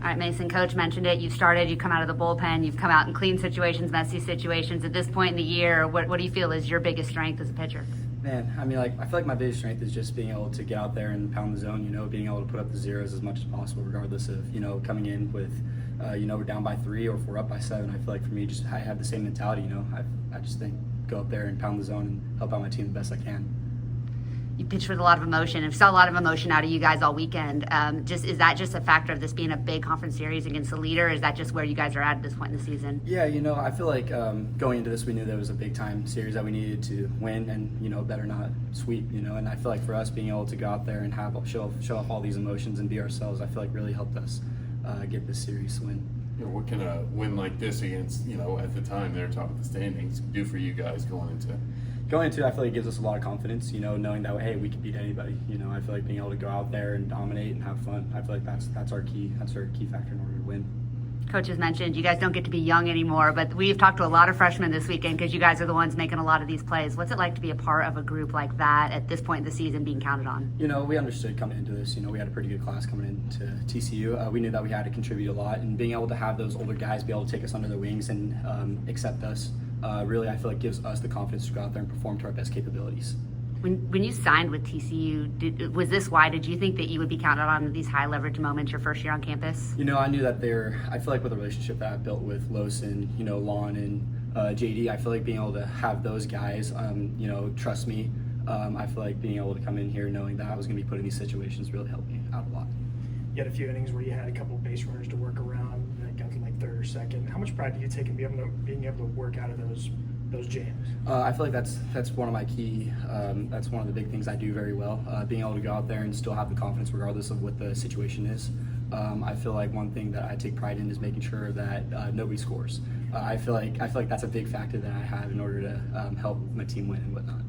All right, Mason, Coach mentioned it. You've started, you come out of the bullpen, you've come out in clean situations, messy situations. At this point in the year, what do you feel is your biggest strength as a pitcher? Man, I mean, I feel like my biggest strength is just being able to get out there and pound the zone, being able to put up the zeros as much as possible, regardless of, coming in with, we're down by 3 or if we're up by 7. I feel like for me, I have the same mentality, I just think go up there and pound the zone and help out my team the best I can. You pitched with a lot of emotion. I saw a lot of emotion out of you guys all weekend. Is that just a factor of this being a big conference series against the leader? Or is that just where you guys are at this point in the season? Yeah, I feel like going into this, we knew that it was a big time series that we needed to win and, better not sweep, and I feel like for us being able to go out there and show off all these emotions and be ourselves, I feel like really helped us get this series win. What can a win like this against, at the time they're top of the standings do for you guys going into? I feel like it gives us a lot of confidence, knowing that, hey, we can beat anybody. I feel like being able to go out there and dominate and have fun, I feel like that's our key factor in order to win. Coach has mentioned you guys don't get to be young anymore, but we've talked to a lot of freshmen this weekend because you guys are the ones making a lot of these plays. What's it like to be a part of a group like that at this point in the season being counted on? We understood coming into this, we had a pretty good class coming into TCU. We knew that we had to contribute a lot, and being able to have those older guys be able to take us under their wings and accept us, really, I feel like gives us the confidence to go out there and perform to our best capabilities. When you signed with TCU, was this why? Did you think that you would be counted on these high leverage moments your first year on campus? I knew that I feel like with the relationship that I've built with Lawson, Lon and JD, I feel like being able to have those guys, trust me, I feel like being able to come in here knowing that I was going to be put in these situations really helped me out a lot. You had a few innings where you had a couple of base runners to work around that got to like third or second. How much pride do you take in being able to work out of those jams? I feel like that's one of my key. That's one of the big things I do very well. Being able to go out there and still have the confidence regardless of what the situation is. I feel like one thing that I take pride in is making sure that nobody scores. I feel like that's a big factor that I have in order to help my team win and whatnot.